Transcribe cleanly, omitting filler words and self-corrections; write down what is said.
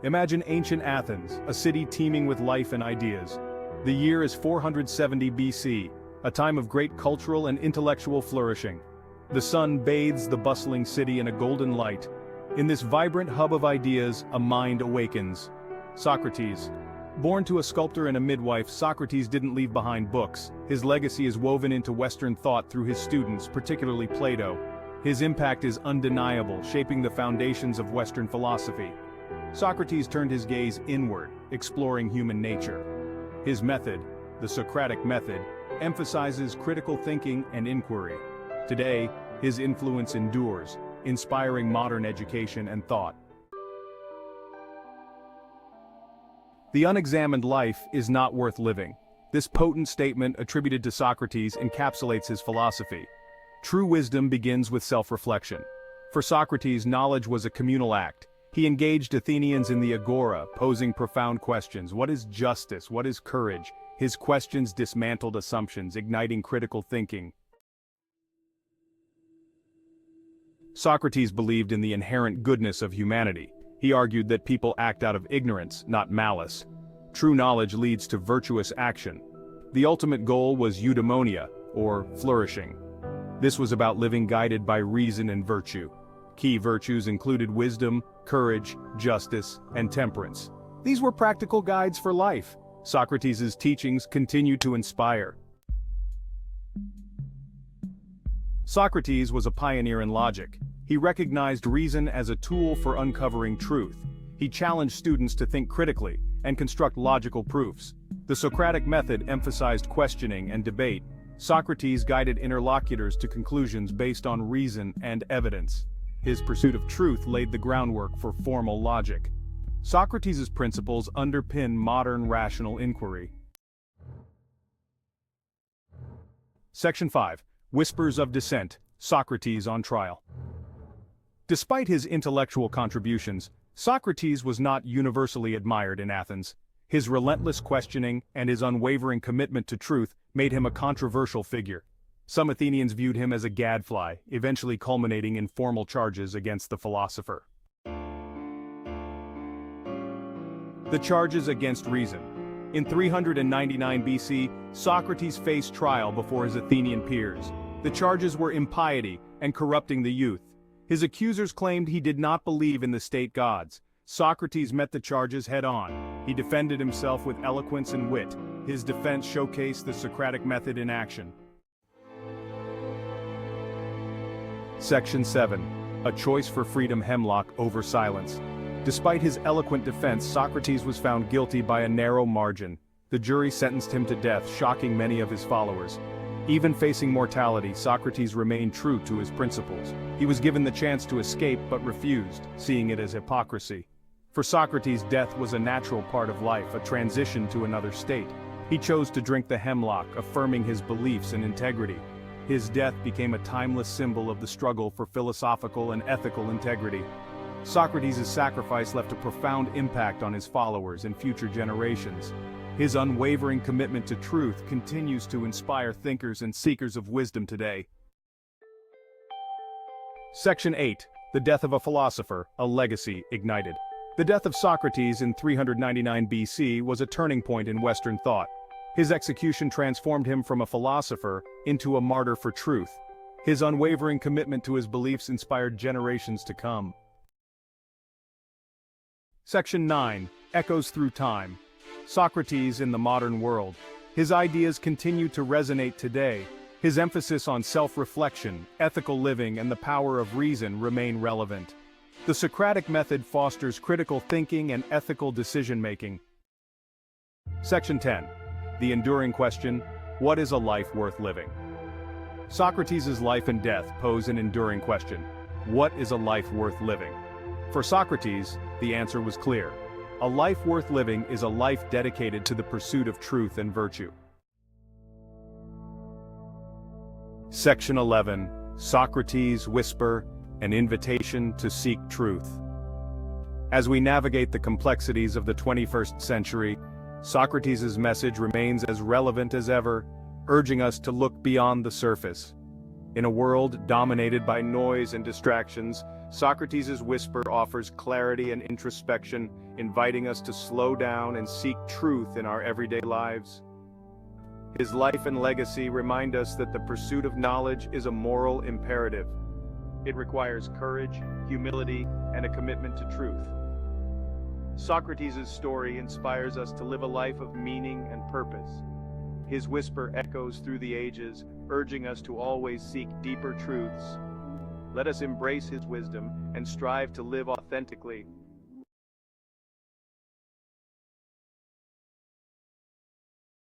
Imagine ancient Athens, a city teeming with life and ideas. The year is 470 BC, a time of great cultural and intellectual flourishing. The sun bathes the bustling city in a golden light. In this vibrant hub of ideas, a mind awakens. Socrates. Born to a sculptor and a midwife, Socrates didn't leave behind books. His legacy is woven into Western thought through his students, particularly Plato. His impact is undeniable, shaping the foundations of Western philosophy. Socrates turned his gaze inward, exploring human nature. His method, the Socratic method, emphasizes critical thinking and inquiry. Today, his influence endures, inspiring modern education and thought. The unexamined life is not worth living. This potent statement attributed to Socrates encapsulates his philosophy. True wisdom begins with self-reflection. For Socrates, knowledge was a communal act. He engaged Athenians in the agora, posing profound questions. What is justice? What is courage? His questions dismantled assumptions, igniting critical thinking. Socrates believed in the inherent goodness of humanity. He argued that people act out of ignorance, not malice. True knowledge leads to virtuous action. The ultimate goal was eudaimonia, or flourishing. This was about living guided by reason and virtue. Key virtues included wisdom, courage, justice, and temperance. These were practical guides for life. Socrates' teachings continue to inspire. Socrates was a pioneer in logic. He recognized reason as a tool for uncovering truth. He challenged students to think critically and construct logical proofs. The Socratic method emphasized questioning and debate. Socrates guided interlocutors to conclusions based on reason and evidence. His pursuit of truth laid the groundwork for formal logic. Socrates' principles underpin modern rational inquiry. Section 5. Whispers of Dissent, Socrates on Trial. Despite his intellectual contributions, Socrates was not universally admired in Athens. His relentless questioning and his unwavering commitment to truth made him a controversial figure. Some Athenians viewed him as a gadfly, eventually culminating in formal charges against the philosopher. The charges against reason. In 399 BC, Socrates faced trial before his Athenian peers. The charges were impiety and corrupting the youth. His accusers claimed he did not believe in the state gods. Socrates met the charges head-on. He defended himself with eloquence and wit. His defense showcased the Socratic method in action. Section 7. A choice for freedom, Hemlock over silence. Despite his eloquent defense, Socrates was found guilty by a narrow margin. The jury sentenced him to death, shocking many of his followers. Even facing mortality, Socrates remained true to his principles. He was given the chance to escape but refused, seeing it as hypocrisy. For Socrates, death was a natural part of life, a transition to another state. He chose to drink the hemlock, affirming his beliefs and integrity. His death became a timeless symbol of the struggle for philosophical and ethical integrity. Socrates' sacrifice left a profound impact on his followers and future generations. His unwavering commitment to truth continues to inspire thinkers and seekers of wisdom today. Section 8. The Death of a Philosopher, a Legacy Ignited. The death of Socrates in 399 BC was a turning point in Western thought. His execution transformed him from a philosopher into a martyr for truth. His unwavering commitment to his beliefs inspired generations to come. Section 9. Echoes through time. Socrates in the modern world. His ideas continue to resonate today. His emphasis on self-reflection, ethical living, and the power of reason remain relevant. The Socratic method fosters critical thinking and ethical decision-making. Section 10. The enduring question, what is a life worth living? Socrates' life and death pose an enduring question. What is a life worth living? For Socrates, the answer was clear. A life worth living is a life dedicated to the pursuit of truth and virtue. Section 11. Socrates' Whisper, an invitation to seek truth. As we navigate the complexities of the 21st century, Socrates' message remains as relevant as ever, urging us to look beyond the surface. In a world dominated by noise and distractions, Socrates' whisper offers clarity and introspection, inviting us to slow down and seek truth in our everyday lives. His life and legacy remind us that the pursuit of knowledge is a moral imperative. It requires courage, humility, and a commitment to truth. Socrates' story inspires us to live a life of meaning and purpose. His whisper echoes through the ages, urging us to always seek deeper truths. Let us embrace his wisdom and strive to live authentically,